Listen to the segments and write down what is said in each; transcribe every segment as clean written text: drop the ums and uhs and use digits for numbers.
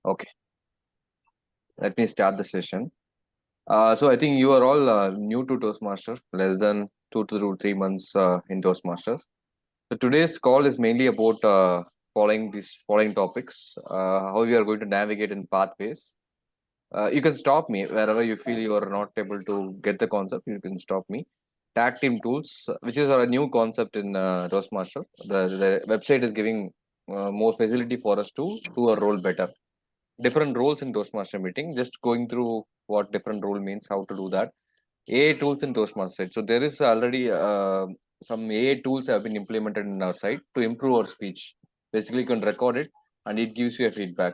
Okay, let me start the session. So I think you are all new to Toastmaster, less than 2 to 3 months in Toastmasters. So today's call is mainly about following these following topics, how we are going to navigate in pathways. You can stop me wherever you feel you are not able to get the concept. You can stop me. Tag team tools, which is a new concept in Toastmaster. The website is giving more facility for us to do a role better. Different roles in Toastmaster meeting. Just going through what different role means, how to do that. AI tools in Toastmaster site. So there is already some AI tools have been implemented in our site to improve our speech. Basically, you can record it and it gives you a feedback.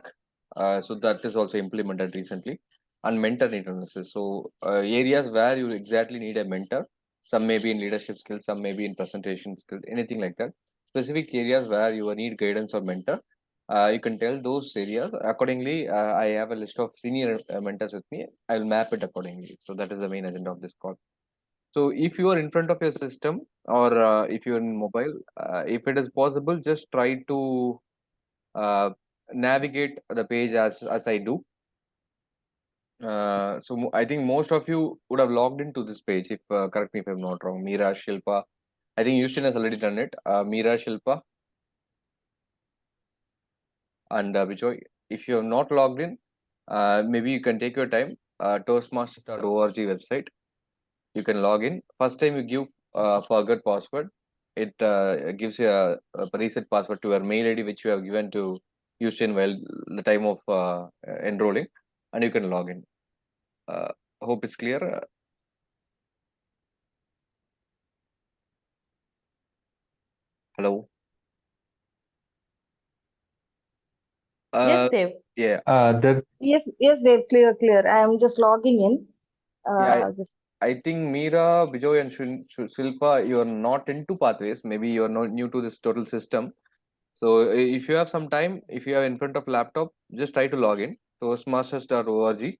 So that is also implemented recently. And mentor need analysis. So areas where you exactly need a mentor. Some may be in leadership skills, some may be in presentation skills, anything like that. Specific areas where you need guidance or mentor. You can tell those areas accordingly. I have a list of senior mentors with me. I will map it accordingly. So that is the main agenda of this call. So if you are in front of your system or if you're in mobile, if it is possible, just try to uh, navigate the page as I do. I think most of you would have logged into this page. If correct me if I'm not wrong. Meera, Shilpa. I think Houston has already done it. Meera, Shilpa, and Bijoy. If you have not logged in, maybe you can take your time. Toastmasters.org website. You can log in. First time you give forgot password, it gives you a reset password to your mail ID which you have given to Houston while the time of enrolling, and you can log in. Uh, hope it's clear. Hello. Yes, Uh, Dev. yeah, The Yes, yes, Dave, clear, clear. I am just logging in. yeah. Just I think Meera, Bijoy, and Shilpa, you are not into pathways. Maybe you are not new to this total system. So if you have some time, if you are in front of laptop, just try to log in. Toastmasters.org.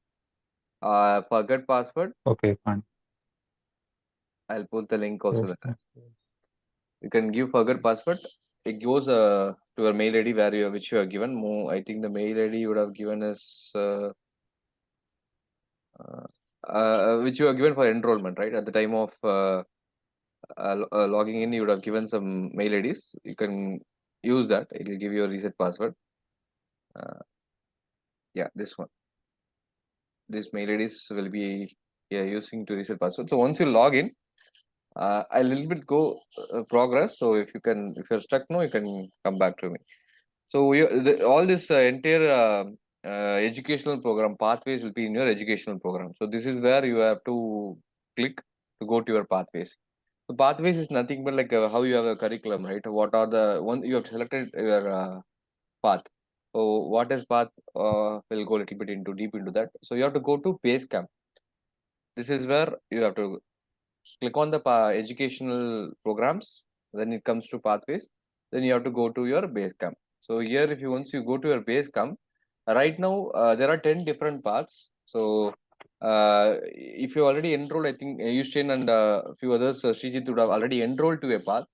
Forget password. okay, fine. I'll put the link also there. Toastmasters. You can give forget password. It goes to your mail ID where you which you have given. I think the mail ID you would have given is which you have given for enrollment, right? At the time of logging in, you would have given some mail IDs. You can use that. It will give you a reset password. Uh, yeah, this one. This mail IDs will be using to reset password. So once you log in, I little bit go progress. So if you're stuck now, you can come back to me. So all this entire educational program pathways will be in your educational program. So this is where you have to click to go to your pathways. So pathways is nothing but like how you have a curriculum, right? What are the one you have selected your path. So what is path? We'll go a little bit into deep into that. So you have to go to Basecamp. This is where you have to click on the educational programs. Then it comes to pathways. Then you have to go to your Basecamp. So here, if you once you go to your Basecamp, right now there are 10 different paths. So if you already enrolled, I think Yushin and a few others, Srijit would have already enrolled to a path.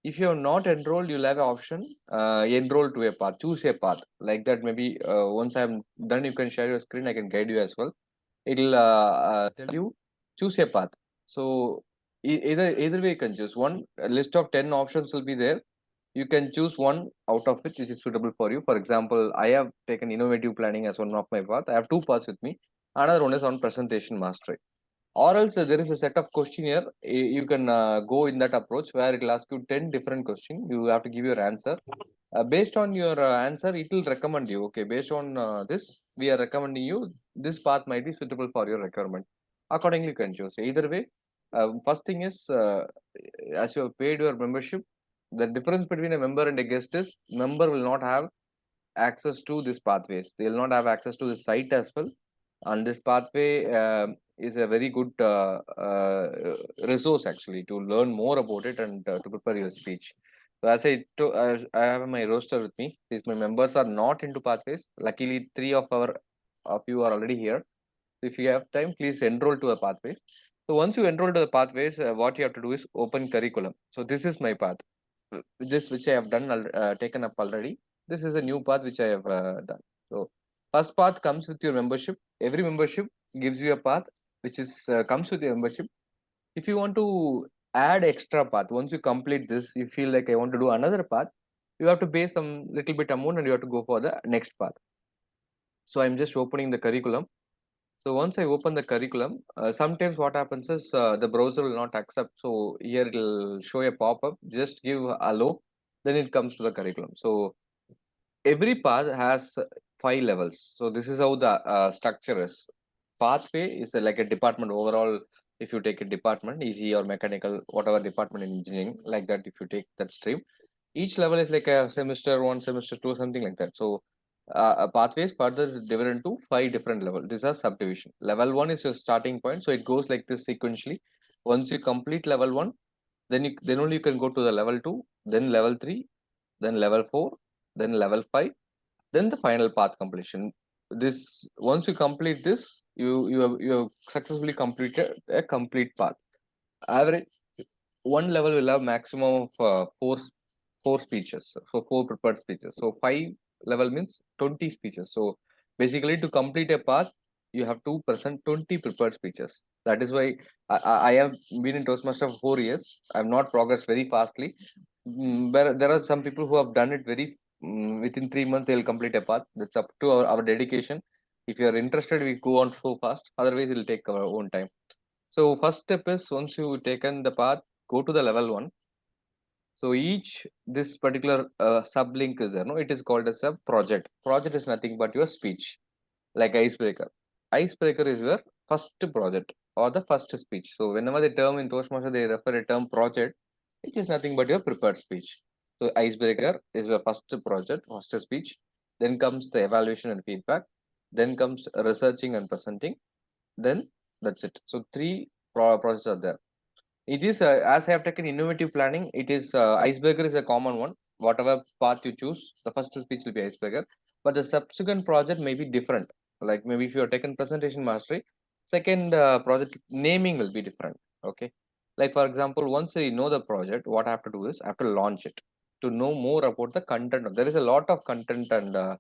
If you have not enrolled, you'll have an option enroll to a path, choose a path like that. Maybe once I'm done, you can share your screen. I can guide you as well. It'll tell you choose a path. So either way you can choose one. A list of 10 options will be there. You can choose one out of which is suitable for you. For example, I have taken innovative planning as one of my path. I have two paths with me. Another one is on presentation mastery. Or else there is a set of questionnaire. You can go in that approach where it will ask you 10 different questions. You have to give your answer. Based on your answer, it will recommend you. Okay, based on this, we are recommending you this path might be suitable for your requirement. Accordingly, you can choose. Either way, first thing is as you have paid your membership, the difference between a member and a guest is member will not have access to these pathways. They will not have access to the site as well. And this pathway is a very good resource actually to learn more about it and to prepare your speech. So as I have my roster with me. These my members are not into pathways. Luckily, three of you are already here. If you have time, please enroll to the pathways. So once you enroll to the pathways, what you have to do is open curriculum. So this is my path. This which I have done taken up already. This is a new path which I have done. So First path comes with your membership. Every membership gives you a path which is comes with your membership. If you want to add extra path, once you complete this, you feel like I want to do another path, you have to pay some little bit amount and you have to go for the next path. So I'm just opening the curriculum. So once I open the curriculum, sometimes what happens is the browser will not accept. So here it will show a pop-up, just give allow, then it comes to the curriculum. So every path has 5 levels. So this is how the structure is. Pathway is like a department overall. If you take a department, easy or mechanical, whatever department in engineering, like that, if you take that stream, each level is like a semester one, semester two, something like that. So a pathways further is divided into 5 different levels. These are subdivision. Level one is your starting point, so it goes like this sequentially. Once you complete level one, then only you can go to the level two, then level three, then level four, then level five, then the final path completion. This once you complete this, you have successfully completed a complete path. Average one level will have maximum of four speeches, so four prepared speeches. So 5 level means 20 speeches. So basically, to complete a path, you have to present 20 prepared speeches. That is why I have been in Toastmaster for 4 years. I have not progressed very fastly. But there are some people who have done it very within 3 months. They'll complete a path. That's up to our dedication. If you are interested, we go on so fast. Otherwise, it'll take our own time. So first step is once you taken the path, go to the level one. So each this particular sublink is there. No, it is called as a project. Project is nothing but your speech, like icebreaker. Icebreaker is your first project or the first speech. So whenever the term in Toastmaster they refer a term project, which is nothing but your prepared speech. So icebreaker is your first project, first speech. Then comes the evaluation and feedback. Then comes researching and presenting. Then that's it. So three processes are there. It is as I have taken innovative planning. It is icebreaker is a common one. Whatever path you choose, the first speech will be icebreaker, but the subsequent project may be different. Like maybe if you have taken presentation mastery, second project naming will be different. Okay, like for example, once you know the project, what I have to do is I have to launch it to know more about the content. There is a lot of content and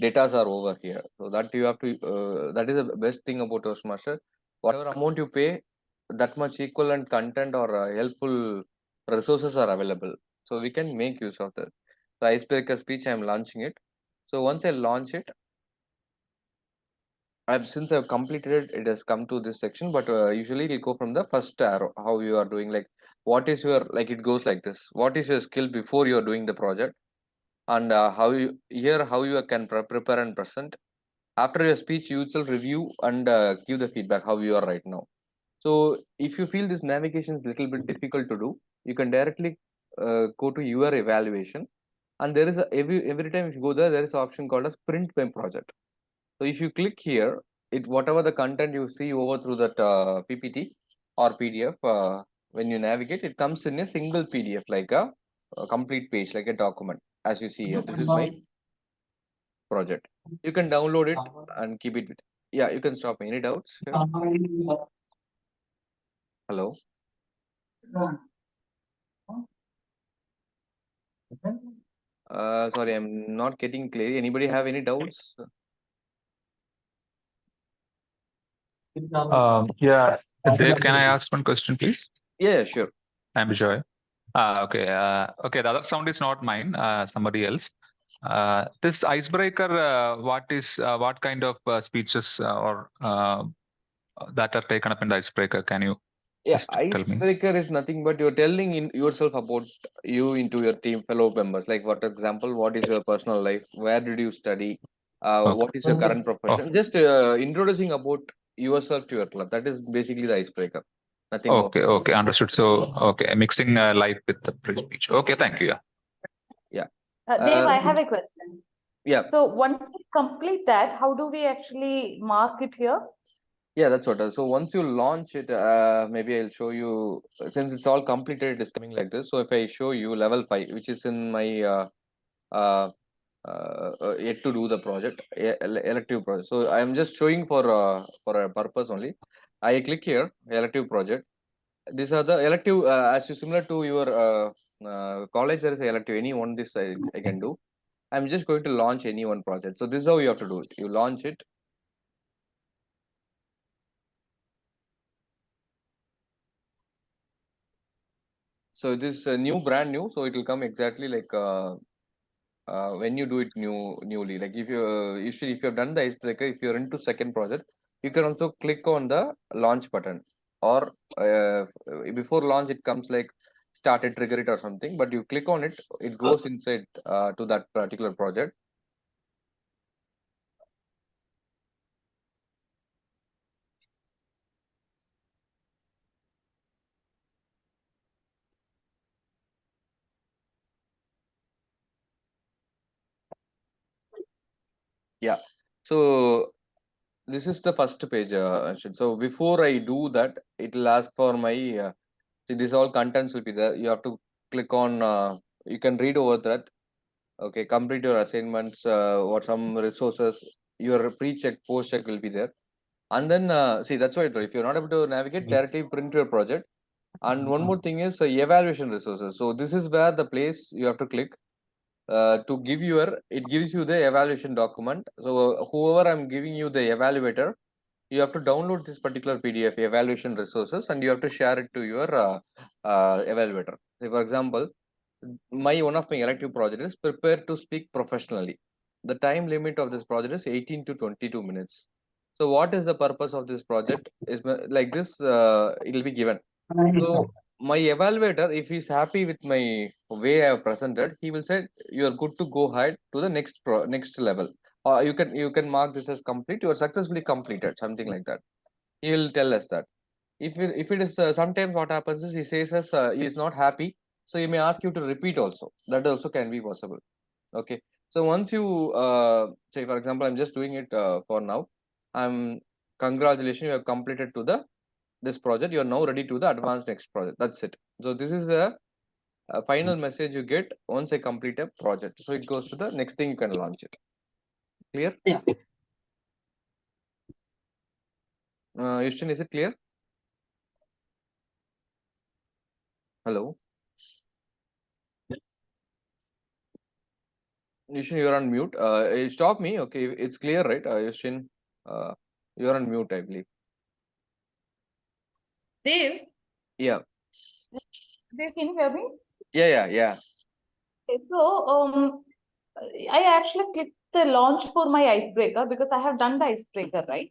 datas are over here, so that you have to. That is the best thing about Toastmaster. Whatever amount you pay, that much equivalent content or helpful resources are available, so we can make use of that. The icebreaker speech, I'm launching it. So once I launch it, I've completed it, it has come to this section, but usually it'll go from the first arrow, how you are doing, like what is your, like it goes like this, what is your skill before you're doing the project, and how you here how you can prepare and present. After your speech, you will review and give the feedback how you are right now. So if you feel this navigation is little bit difficult to do, you can directly go to your evaluation, and there is every time if you go there is an option called as print by project. So if you click here, it whatever the content you see over through that PPT or PDF, when you navigate, it comes in a single PDF like a complete page, like a document. As you see here, this is my project. You can download it and keep it with. Yeah, you can stop me. Any doubts here? Hello. Sorry, I'm not getting clear. Anybody have any doubts? Yeah, Dave, can I ask one question, please? Yeah, sure. I'm Joy. Okay. Okay. The other sound is not mine. Somebody else. This icebreaker. What kind of speeches or that are taken up in the icebreaker? Can you Yeah, just tell me? icebreaker is nothing but you're telling in yourself about you into your team fellow members. Like, for example, what is your personal life? Where did you study? What is your current Oh, profession? Just introducing about yourself to your club. That is basically the icebreaker. Nothing more. okay. Okay. Understood. So, okay, mixing life with the pre-speech. Okay. Thank you. Yeah. Yeah. Dave, I have a question. Yeah. So once we complete that, how do we actually mark it here? Yeah, that's what. So once you launch it, maybe I'll show you. Since it's all completed, it is coming like this. So if I show you level 5, which is in my uh, yet to do the project, elective project. So I am just showing for a purpose only. I click here, elective project. These are the elective, as you similar to your college. There is a elective. Any one this I can do. I'm just going to launch any one project. So this is how you have to do it. You launch it. So this brand new, so it will come exactly like when you do it newly. Like if you usually if you have done the icebreaker, if you're into second project, you can also click on the launch button, or before launch it comes like started trigger it or something. But you click on it, it goes inside to that particular project. Yeah. So this is the first page, Anshul. So before I do that, it will ask for my see, this all contents will be there. You have to click on you can read over that. Okay, complete your assignments, or some resources, your pre-check, post-check will be there. And then see, that's why if you're not able to navigate, directly print your project. And one more thing is evaluation resources. So this is where the place you have to click to give your, it gives you the evaluation document. So whoever I'm giving you the evaluator, you have to download this particular PDF evaluation resources, and you have to share it to your evaluator. Say for example, one of my elective project is prepare to speak professionally. The time limit of this project is 18 to 22 minutes. So what is the purpose of this project is like this, it will be given. So my evaluator, if he's happy with my way I have presented, he will say you are good to go ahead to the next level. Or you can mark this as complete. You are successfully completed, something like that. He will tell us that. If it is sometimes what happens is he says us he is not happy, so he may ask you to repeat also. That also can be possible. Okay. So once you say for example, I'm just doing it for now. I'm Congratulations, you have completed to the this project. You are now ready to the advanced next project. That's it. So this is a final message you get once I complete a project. So it goes to the next thing, you can launch it. Clear? Yeah. Houston, is it clear? Hello? Houston, you're on mute. Stop me. Okay, it's clear, right? Houston, you're on mute, I believe. Dev, Yeah. Dev, can you hear me? Yeah. Okay, so I actually clicked the launch for my icebreaker because I have done the icebreaker, right?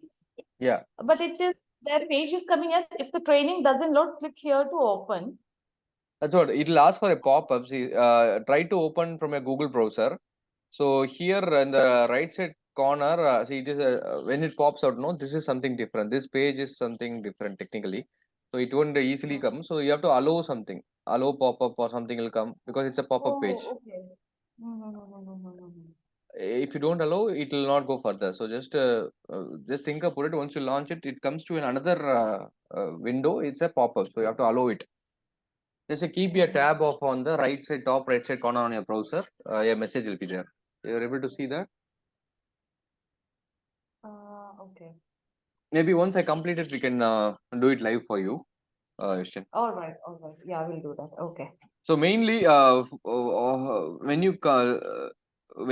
Yeah. But their page is coming as if the training doesn't load, click here to open. That's what it'll ask for a pop-up. See, try to open from a Google browser. So here in the right side corner, see it is when it pops out. No, this is something different. This page is something different technically. So it won't easily come. So you have to allow something, allow pop-up or something will come because it's a pop-up page. Oh, okay. Mm-hmm. If you don't allow, it will not go further. So just think about it. Once you launch it, it comes to another window. It's a pop-up. So you have to allow it. Just keep your tab off on the right side, top right side corner on your browser. A message will be there. You're able to see that? Okay. Maybe once I complete it, we can do it live for you, Christian. All right. Yeah, we'll do that. Okay. So mainly, when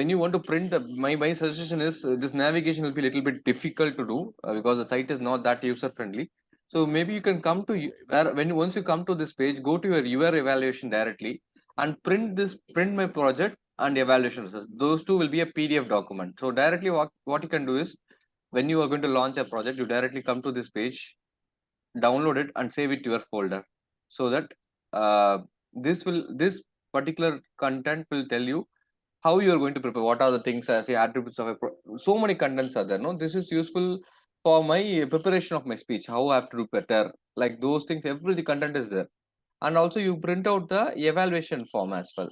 you want to print, my suggestion is this navigation will be a little bit difficult to do because the site is not that user friendly. So maybe you can come to once you come to this page, go to your evaluation directly and print my project and evaluation results. Those two will be a PDF document. So directly what you can do is when you are going to launch a project, you directly come to this page, download it and save it to your folder, so that this particular content will tell you how you are going to prepare, what are the things as the attributes of so many contents are there. No, this is useful for my preparation of my speech, how I have to do better, like those things, every the content is there. And also you print out the evaluation form as well.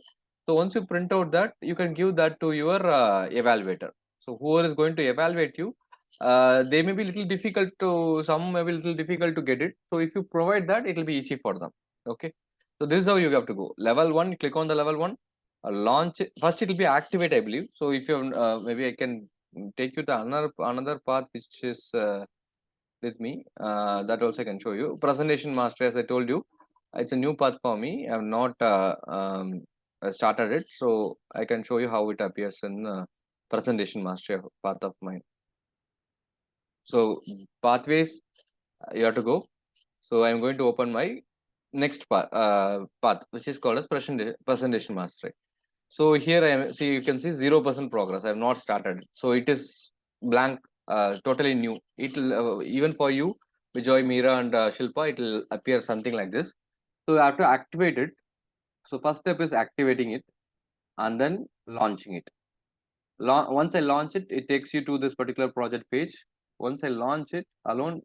So once you print out that, you can give that to your evaluator. So whoever is going to evaluate you, they may be little difficult to, some may be little difficult to get it. So if you provide that, it will be easy for them. Okay. So this is how you have to go. Level one, click on the level one, launch it. First it will be activate, I believe. So if you maybe I can take you to another path which is with me. That also I can show you. Presentation master, as I told you, it's a new path for me. I'm not started it, so I can show you how it appears in presentation master path of mine. So pathways, you have to go. So I'm going to open my next path, which is called as presentation mastery. So here I am. See, you can see 0% progress. I have not started. So it is blank, totally new. It'll even for you, Vijay, Meera, and Shilpa, it will appear something like this. So you have to activate it. So first step is activating it and then launching it. Once I launch it, it takes you to this particular project page. Once I launch it alone,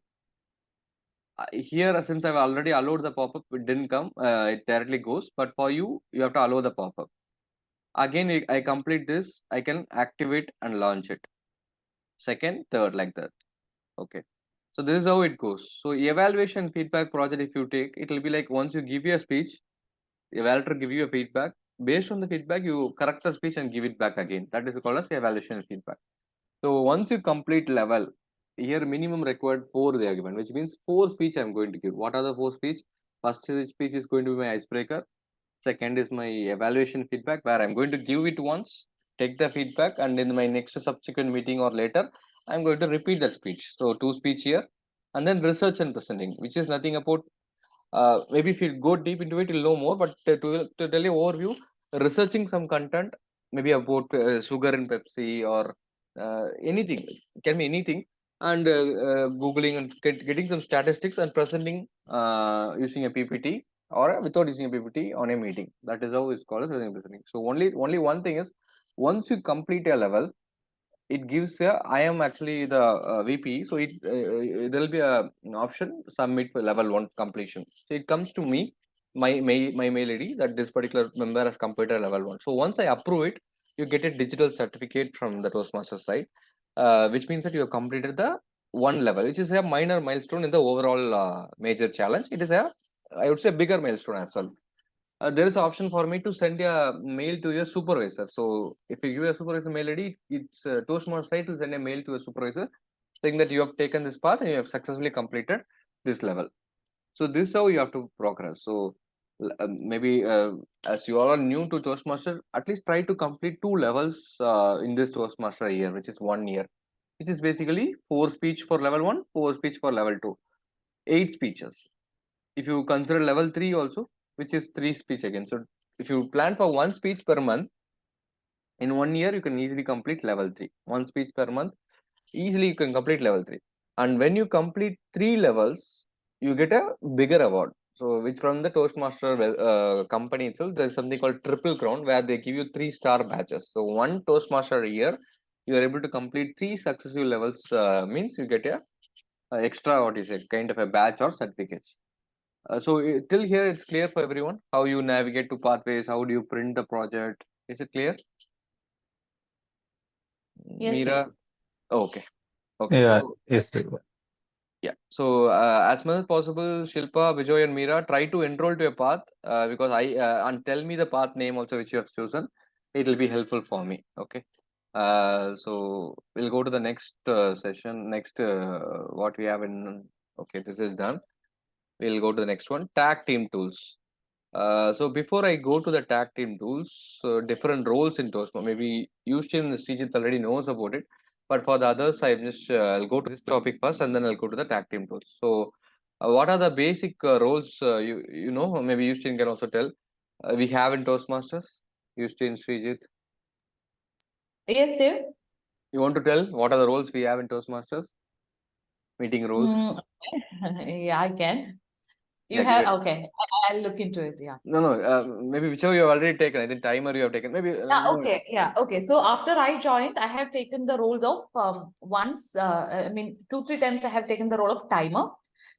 here since I've already allowed the pop-up, it didn't come. It directly goes. But for you, you have to allow the pop-up. Again, I complete this. I can activate and launch it. Second, third, like that. Okay. So this is how it goes. So evaluation feedback project, if you take, it will be like once you give your speech, evaluator give you a feedback. Based on the feedback, you correct the speech and give it back again. That is called as evaluation feedback. So once you complete level, here minimum required 4 they are given, which means 4 speech I'm going to give. What are the 4 speech? First speech is going to be my icebreaker. Second is my evaluation feedback, where I'm going to give it once, take the feedback, and in my next subsequent meeting or later, I'm going to repeat that speech. So 2 speech here, and then research and presenting, which is nothing about maybe if you go deep into it, you'll know more. But to tell you overview, researching some content, maybe about sugar in Pepsi or anything, it can be anything, and googling and getting some statistics and presenting using a PPT or without using a PPT on a meeting. That is how it's called as presenting. So only one thing is, once you complete a level, it gives a, I am actually the VP, so it there will be an option submit for level 1 completion. So it comes to me, my mail ID, that this particular member has completed level 1. So once I approve it, you get a digital certificate from the Toastmaster site, which means that you have completed the 1 level, which is a minor milestone in the overall major challenge. It is a, I would say, bigger milestone as well. There is option for me to send a mail to your supervisor. So if you give a supervisor mail ID, it's Toastmaster site will send a mail to a supervisor saying that you have taken this path and you have successfully completed this level. So this is how you have to progress. So maybe as you all are new to Toastmaster, at least try to complete 2 levels in this Toastmaster year, which is 1 year, which is basically 4 speech for level 1, 4 speech for level 2, 8 speeches. If you consider level 3 also, which is 3 speech again. So if you plan for 1 speech per month, in 1 year you can easily complete level 3. 1 speech per month, easily you can complete level 3. And when you complete 3 levels, you get a bigger award. So which from the Toastmaster company itself, there's something called Triple Crown, where they give you 3-star badges. So 1 Toastmaster a year, you are able to complete 3 successive levels, means you get a extra, what is it, kind of a badge or certificate. So till here it's clear for everyone how you navigate to pathways, how do you print the project? Is it clear? Yes, Meera? Steve. Okay. Okay. Yeah, So yes. yeah. So as much as possible, Shilpa, Vijay, and Meera, try to enroll to a path because I and tell me the path name also which you have chosen. It will be helpful for me. Okay. So we'll go to the next session. Next, what we have in. Okay, this is done. We'll go to the next one. Tag team tools. So before I go to the tag team tools, different roles in Toastmaster, maybe Yushin and Srijit already knows about it, but for the others, I just I'll go to this topic first, and then I'll go to the tag team tools. So, what are the basic roles you know? Maybe Yushin can also tell. We have in Toastmasters. Yushin, Srijit, Yes, Steve. you want to tell what are the roles we have in Toastmasters? Meeting roles. Yeah, I can. You Yeah, give have, it. okay. I'll look into it. Yeah. No, no. Maybe whichever you have already taken. I think timer you have taken. Maybe. Yeah, okay. Yeah, okay. So after I joined, I have taken the role of once, I mean, 2-3 times I have taken the role of timer.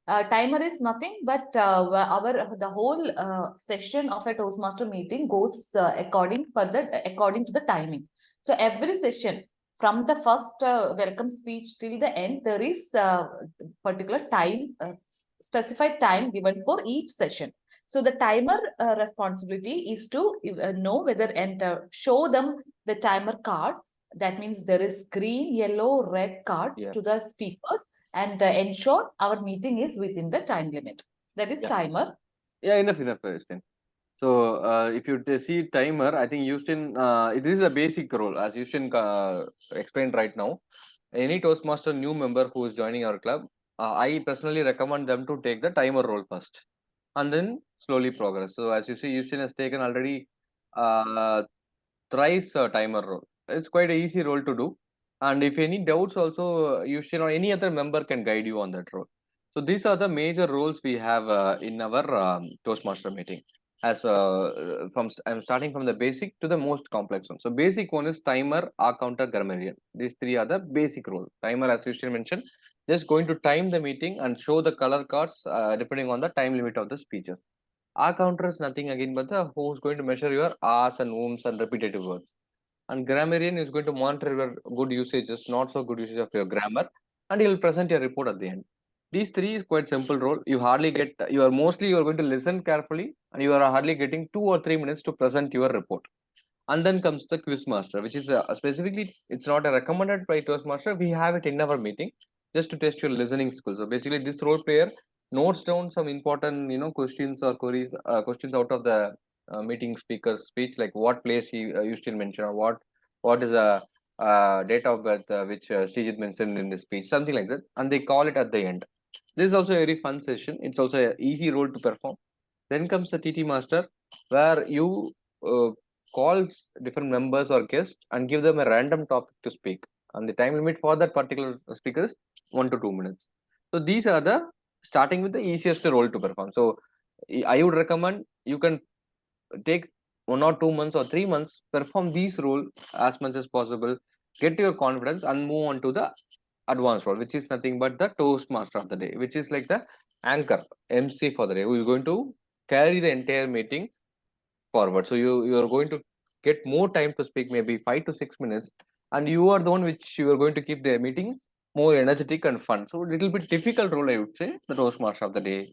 Timer is nothing but the whole session of a Toastmaster meeting goes according to the timing. So every session from the first welcome speech till the end, there is particular time, specified time given for each session. So the timer responsibility is to know whether and show them the timer card. That means there is green, yellow, red cards to the speakers and ensure our meeting is within the time limit. That is timer. Yeah, enough, Yushin. So if you see timer, I think Houston, this is a basic role as Houston explained right now. Any Toastmaster new member who is joining our club, I personally recommend them to take the timer role first and then slowly progress. So as you see, Houston has taken already uh, thrice timer role. It's quite an easy role to do. And if any doubts also, Houston or any other member can guide you on that role. So these are the major roles we have in our Toastmaster meeting. As I'm starting from the basic to the most complex one. So basic one is timer, R counter, grammarian. These three are the basic roles. Timer, as Christian mentioned, just going to time the meeting and show the color cards depending on the time limit of the speeches. R counter is nothing again but the who's going to measure your R's and ums and repetitive words. And grammarian is going to monitor your good usages, not so good usage of your grammar, and he will present your report at the end. These three is quite simple role. You hardly get, you are mostly you are going to listen carefully, and you are hardly getting 2 or 3 minutes to present your report. And then comes the quiz master, which is specifically, it's not a recommended by Toastmaster. We have it in our meeting just to test your listening skills. So basically, this role player notes down some important, questions or queries, questions out of the meeting speaker's speech, like what place he you still mention, or what is a date of birth which Srijit mentioned in the speech, something like that, and they call it at the end. This is also a very fun session. It's also an easy role to perform. Then comes the TT master, where you uh, call different members or guests and give them a random topic to speak. And the time limit for that particular speaker is 1 to 2 minutes. So these are the starting with the easiest role to perform. So I would recommend you can take 1 or 2 months or 3 months, perform these role as much as possible, get your confidence and move on to the advanced role, which is nothing but the Toastmaster of the day, which is like the anchor, MC for the day, who is going to carry the entire meeting forward. So you are going to get more time to speak, maybe 5 to 6 minutes, and you are the one which you are going to keep the meeting more energetic and fun. So a little bit difficult role, I would say, the Toastmaster of the day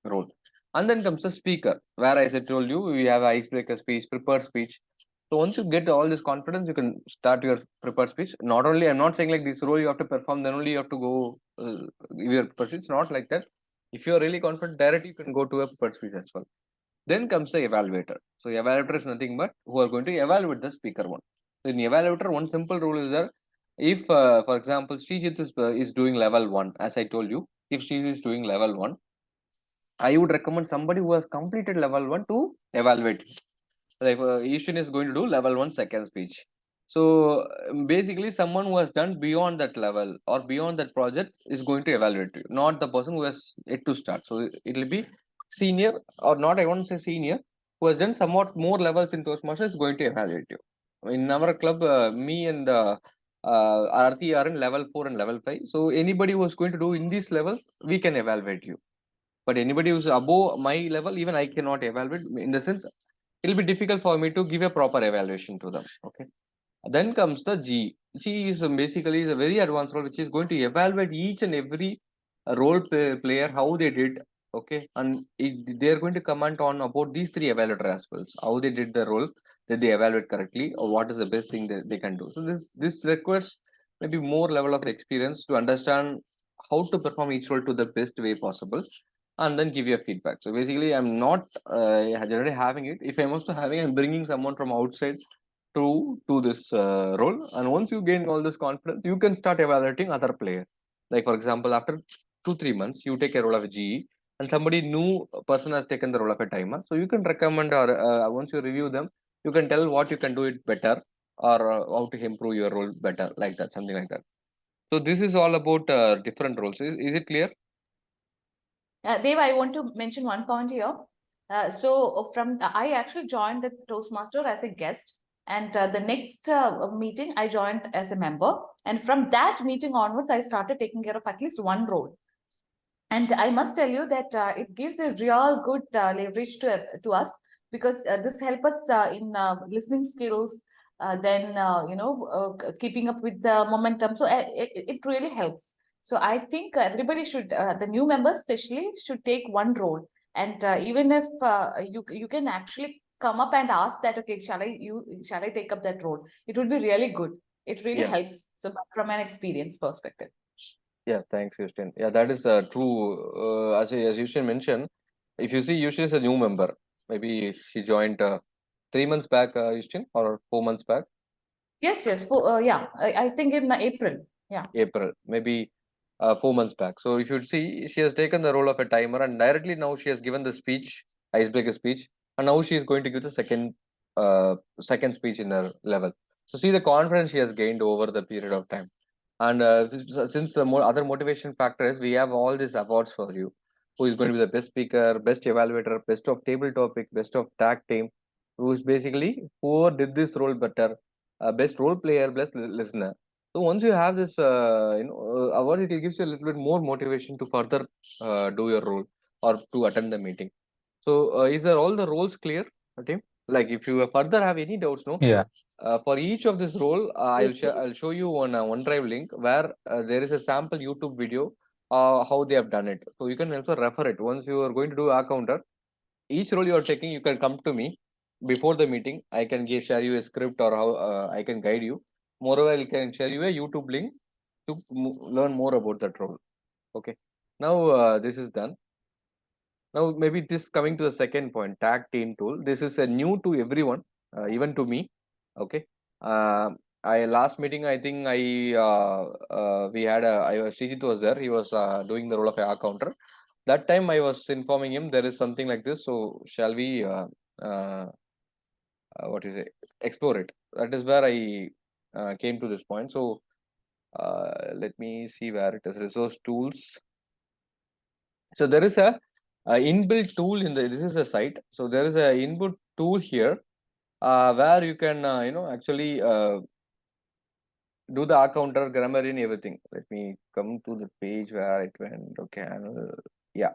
role. And then comes the speaker, where as I told you, we have icebreaker speech, prepared speech. So once you get all this confidence, you can start your prepared speech. Not only, I'm not saying like this role you have to perform, then only you have to go give your prepared speech. It's not like that. If you are really confident, directly you can go to a prepared speech as well. Then comes the evaluator. So evaluator is nothing but who are going to evaluate the speaker one. So in evaluator, one simple rule is that if, for example, Srijit is doing level 1, as I told you, if Srijit is doing level 1, I would recommend somebody who has completed level 1 to evaluate. Like Ishan is going to do level 1 second speech. So basically, someone who has done beyond that level or beyond that project is going to evaluate you, not the person who has yet to start. So it will be senior or not. I won't say senior, who has done somewhat more levels in Toastmasters is going to evaluate you. In our club, me and Arti are in level 4 and level 5. So anybody who is going to do in these levels, we can evaluate you. But anybody who's above my level, even I cannot evaluate. In the sense, it'll be difficult for me to give a proper evaluation to them. Okay. Then comes the G. G is basically is a very advanced role, which is going to evaluate each and every player, how they did. Okay. And they're going to comment on about these three evaluator aspects, how they did the role, did they evaluate correctly, or what is the best thing that they can do. So this requires maybe more level of experience to understand how to perform each role to the best way possible and then give you a feedback. So basically, I'm not generally having it. If I'm also having, I'm bringing someone from outside to this role. And once you gain all this confidence, you can start evaluating other players. Like for example, after 2 3 months, you take a role of a GE, and somebody new person has taken the role of a timer. So you can recommend or once you review them, you can tell what you can do it better or how to improve your role better, like that, something like that. So this is all about different roles. Is it clear? Dev, I want to mention one point here. I actually joined the Toastmaster as a guest, and the next meeting I joined as a member. And from that meeting onwards, I started taking care of at least one role. And I must tell you that it gives a real good leverage to us, because this helps us in listening skills, then keeping up with the momentum. So it really helps. So I think everybody should, the new members especially, should take one role. And even if you can actually come up and ask that, okay, shall I take up that role? It would be really good. It really helps. So from an experience perspective. Yeah, thanks, Houston. Yeah, that is true. As Houston mentioned, if you see, Houston is a new member. Maybe she joined 3 months back, Justin, or 4 months back. Yes, yes. Yeah, I think in April. Yeah. April, maybe 4 months back. So if you see, she has taken the role of a timer, and directly now she has given the speech, icebreaker speech, and now she is going to give the second speech in her level. So see the confidence she has gained over the period of time. And since the other motivation factor is we have all these awards for you. Who is going to be the best speaker, best evaluator, best of table topic, best of tag team, who is basically whoever did this role better, best role player, best listener. So once you have this, award, it gives you a little bit more motivation to further do your role or to attend the meeting. So is there all the roles clear, team? Like if you further have any doubts, no? Yeah. For each of this role, Yes, sir. I'll show you on OneDrive link where there is a sample YouTube video how they have done it. So you can also refer it. Once you are going to do a counter, each role you are taking, you can come to me before the meeting. I can share you a script or how I can guide you. Moreover, I can share you a YouTube link to learn more about that role. Okay. Now this is done. Now maybe this coming to the second point, tag team tool. This is a new to everyone, even to me. Okay. Uh, I last meeting, I think we had Srijit was there. He was doing the role of a counter. That time I was informing him there is something like this. So shall we uh, what is it? Explore it. That is where I came to this point. So let me see where it is. Resource tools. So there is a inbuilt tool in the. This is a site. So there is a input tool here where you can actually do the R counter, grammar, and everything. Let me come to the page where it went. Okay, yeah.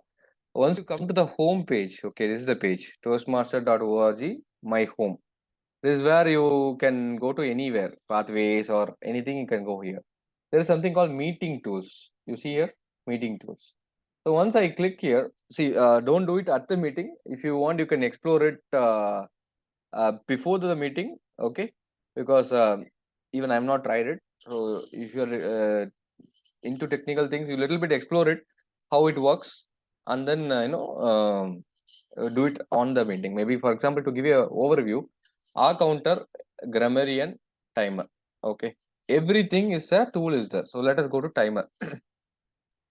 Once you come to the home page, okay, this is the page toastmaster.org, my home. This is where you can go to anywhere, pathways or anything. You can go here. There is something called meeting tools. You see here, meeting tools. So once I click here, see, don't do it at the meeting. If you want, you can explore it before the meeting, okay? Because even I'm not tried it. So if you're into technical things, you little bit explore it, how it works, and then do it on the meeting. Maybe for example, to give you an overview, our counter, grammarian, timer. Okay, everything is a tool is there. So let us go to timer.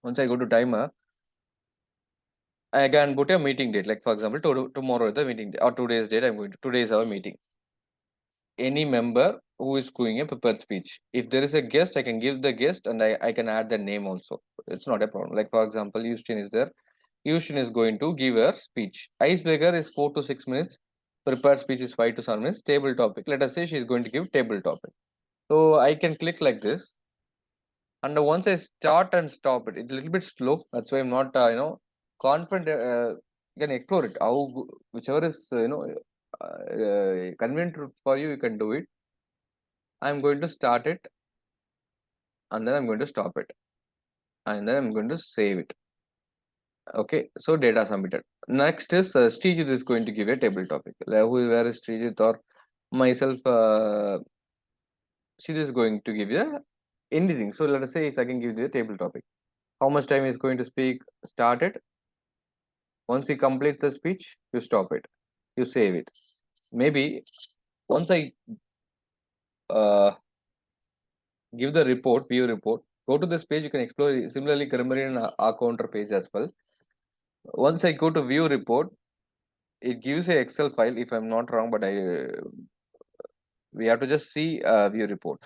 Once I go to timer, I can put a meeting date. Like for example, tomorrow is the meeting day, or today's date. I'm going to today is our meeting. Any member who is doing a prepared speech. If there is a guest, I can give the guest and I can add the name also. It's not a problem. Like for example, Houston is there. Houston is going to give her speech. Icebreaker is 4 to 6 minutes. Prepared speech is 5 to 7 minutes. Table topic. Let us say she is going to give table topic. So I can click like this. And once I start and stop it, it's a little bit slow. That's why I'm not, confident. You can explore it. Whichever is, convenient for you, you can do it. I'm going to start it and then I'm going to stop it and then I'm going to save it. Okay, so data submitted. Next is Srijit is going to give a table topic. Where is Srijit or myself? She is going to give you anything. So let us say I can give you a table topic. How much time is going to speak? Start it. Once you complete the speech, you stop it. You save it. Maybe once I give the report, view report, go to this page, you can explore similarly grammarian counter page as well. Once I go to view report, it gives a Excel file if I'm not wrong, but we have to just see view report.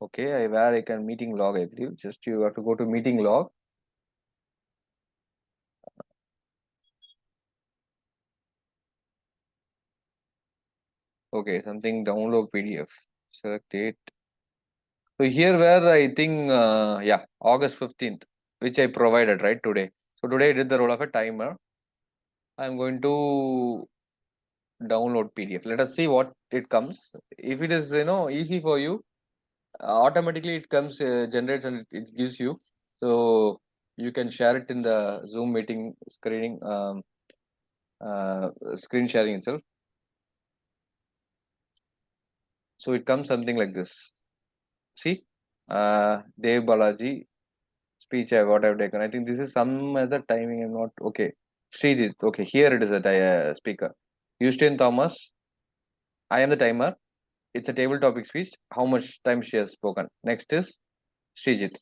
Okay, where I can meeting log, I believe. Just you have to go to meeting log. Okay, something download PDF. Select date. So here where I think yeah, August 15th, which I provided right today. So today I did the role of a timer. I'm going to download PDF. Let us see what it comes. If it is easy for you, automatically it comes generates and it gives you. So you can share it in the Zoom meeting screen sharing itself. So it comes something like this. See, Dev Balaji speech what I've taken. I think this is some other timing. I'm not okay. Srijit. Okay, here it is a speaker. Houston Thomas. I am the timer. It's a table topic speech. How much time she has spoken? Next is Srijit.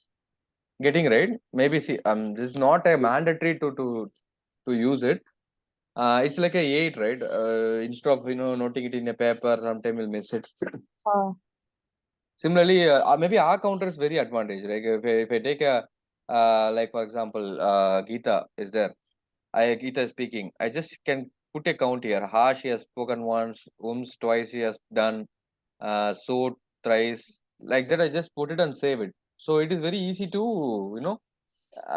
Getting right. Maybe see. This is not a mandatory to use it. It's like a 8, right? Instead of noting it in a paper, sometime we'll miss it. Similarly, maybe our counter is very advantage. Like if I take a like for example, Geeta is there. Geeta is speaking. I just can put a count here. Ha, she has spoken once. Twice she has done. So thrice. Like that, I just put it and save it. So it is very easy to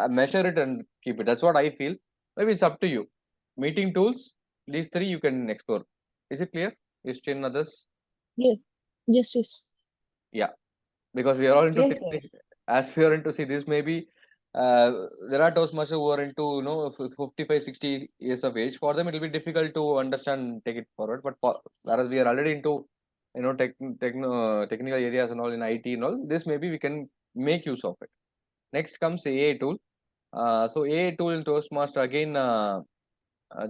measure it and keep it. That's what I feel. Maybe it's up to you. Meeting tools. These three you can explore. Is it clear? Is still others? Yes. Yes. Yes. Yeah. Because we are all into Yes, as we are into see this maybe there are Toastmasters who are into 55 60 years of age. For them it will be difficult to understand, take it forward, but whereas we are already into technical areas and all in IT and all, this maybe we can make use of it. Next comes AI tool. So AI tool in Toastmaster again,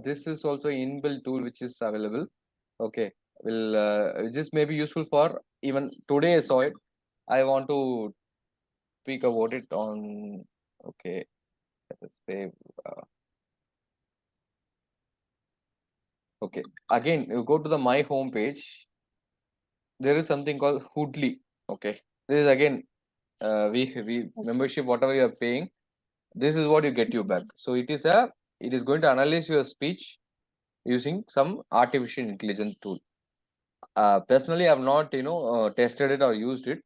this is also inbuilt tool which is available. Okay, will this may be useful for even today I saw it. I want to speak about it on. Okay, let us say. Okay, again you go to the my home page. There is something called Hoodly. Okay, this is again we membership whatever you are paying. This is what you get you back. So it is going to analyze your speech using some artificial intelligence tool. Personally, I have not tested it or used it.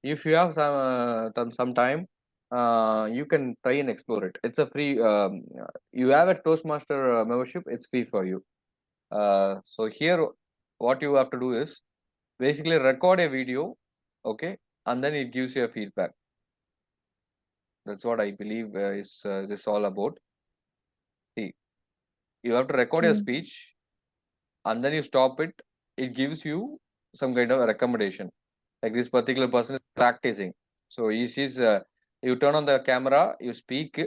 If you have some time, you can try and explore it. It's a free. You have a Toastmaster membership. It's free for you. So here, what you have to do is basically record a video, okay, and then it gives you a feedback. That's what I believe is this all about. See, you have to record your speech, and then you stop it. It gives you some kind of a recommendation. Like this particular person is practicing. So you turn on the camera, you speak,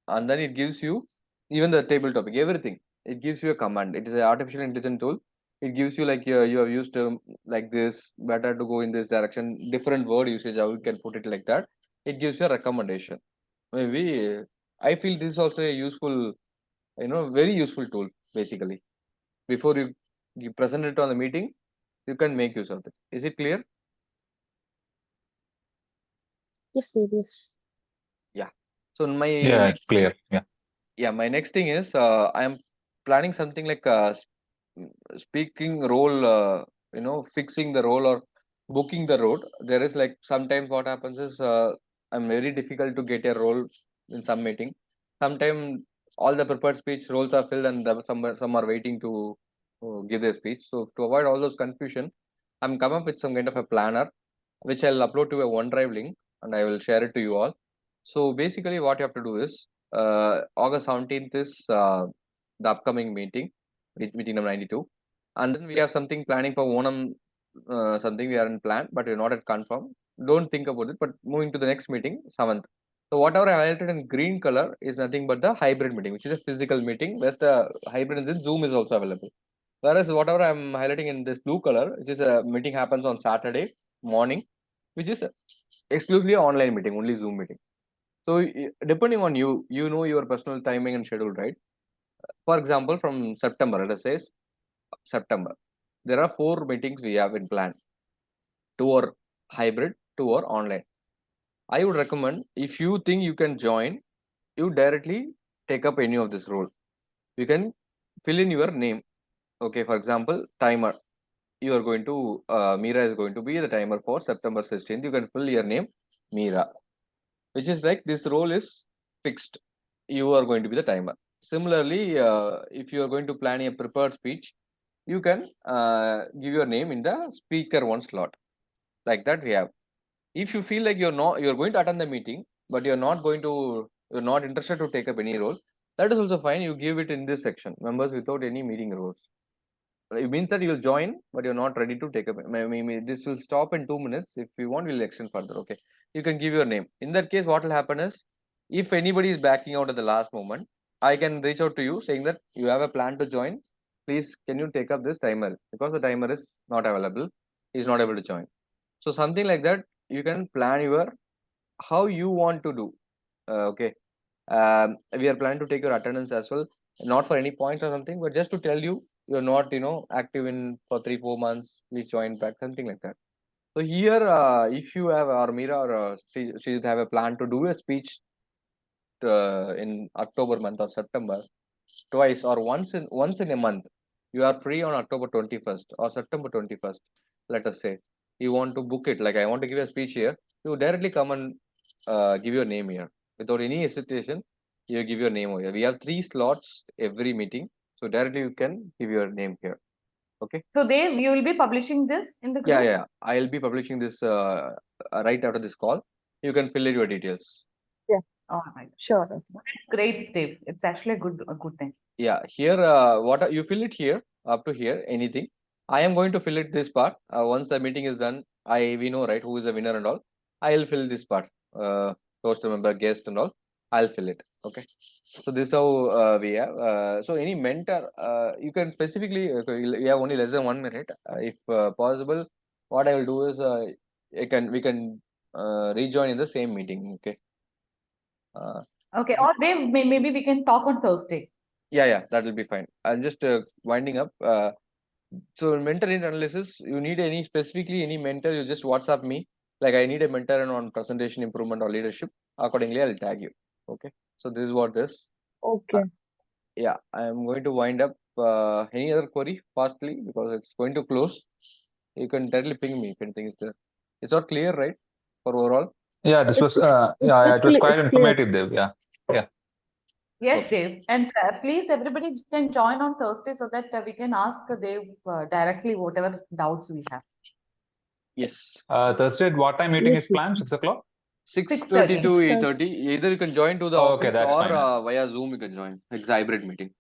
and then it gives you even the table topic, everything. It gives you a command. It is an artificial intelligence tool. It gives you like you have used like this, better to go in this direction, different word usage, how you can put it like that. It gives you a recommendation. Maybe I feel this is also a useful, very useful tool basically. Before you present it on the meeting, you can make use of it. Is it clear? Yes. Yes. Yeah. So Yeah, it's clear. Yeah. my next thing is I am planning something like speaking role, fixing the role or booking the role. There is like sometimes what happens is I'm very difficult to get a role in some meeting. Sometimes all the prepared speech roles are filled and some are waiting to give their speech. So to avoid all those confusion, I'm come up with some kind of a planner which I'll upload to a OneDrive link and I will share it to you all. So basically, what you have to do is August 17th is the upcoming meeting, meeting number 92, and then we have something planning for Onam. Something we are in plan, but we're not at confirm. Don't think about it. But moving to the next meeting, 7th. So whatever I highlighted in green color is nothing but the hybrid meeting, which is a physical meeting. Whereas the hybrid in Zoom is also available. Whereas whatever I'm highlighting in this blue color, which is a meeting happens on Saturday morning, which is exclusively online meeting, only Zoom meeting. So depending on you, you know your personal timing and schedule, right? For example, from September, let us say September, there are 4 meetings we have in plan. 2 are hybrid, 2 are online. I would recommend if you think you can join, you directly take up any of this role. You can fill in your name. Okay, for example, timer. You are going to Meera is going to be the timer for September 16th. You can fill your name, Meera, which is like this role is fixed. You are going to be the timer. Similarly, if you are going to plan a prepared speech, you can give your name in the speaker one slot. Like that, we have. If you feel like you're going to attend the meeting, but you're not interested to take up any role, that is also fine. You give it in this section, members without any meeting roles. It means that you'll join, but you're not ready to take up. This will stop in 2 minutes. If you want, we'll extend further. Okay, you can give your name. In that case, what will happen is, if anybody is backing out at the last moment, I can reach out to you saying that you have a plan to join. Please, can you take up this timer? Because the timer is not available. He's not able to join. So something like that, you can plan your how you want to do. Okay. We are planning to take your attendance as well, not for any points or something, but just to tell you you're not, active in for 3-4 months. Please join back, something like that. So here, if you have or Mira or she have a plan to do a speech in October month or September, twice or once in a month, you are free on October 21st or September 21st. Let us say you want to book it. Like I want to give a speech here, you directly come and give your name here without any hesitation. You give your name over here. We have 3 slots every meeting, so directly you can give your name here. Okay. So Dev, you will be publishing this in the group? Yeah. I'll be publishing this right after this call. You can fill in your details. All right. Sure. It's great, Dev. It's actually a good thing. Yeah, here you fill it here up to here anything. I am going to fill it this part. Once the meeting is done, we know right who is the winner and all. I'll fill this part. Host member, guest and all. I'll fill it. Okay. So this is how we have. So any mentor, you can specifically. Okay, you have only less than 1 minute. If possible, what I will do is we can rejoin in the same meeting. Okay. Okay. Or Dev, maybe we can talk on Thursday. Yeah, that will be fine. I'm just winding up. So mentor in analysis, you need specifically any mentor, you just WhatsApp me. Like I need a mentor on presentation improvement or leadership. Accordingly, I'll tag you. Okay. So this is what this. Okay. Yeah, I'm going to wind up. Any other query fastly because it's going to close. You can directly ping me if anything is there. It's not clear, right? For overall. Yeah, this was it was quite informative, Dev. Yeah. Yes, Okay. Dev. And please, everybody can join on Thursday so that we can ask Dev directly whatever doubts we have. Yes. Thursday, at what time meeting Yes, is planned? 6 o'clock? 6:30 to 6:30. 8:30. Either you can join to the Okay, office that's or fine. via Zoom you can join. It's a hybrid meeting.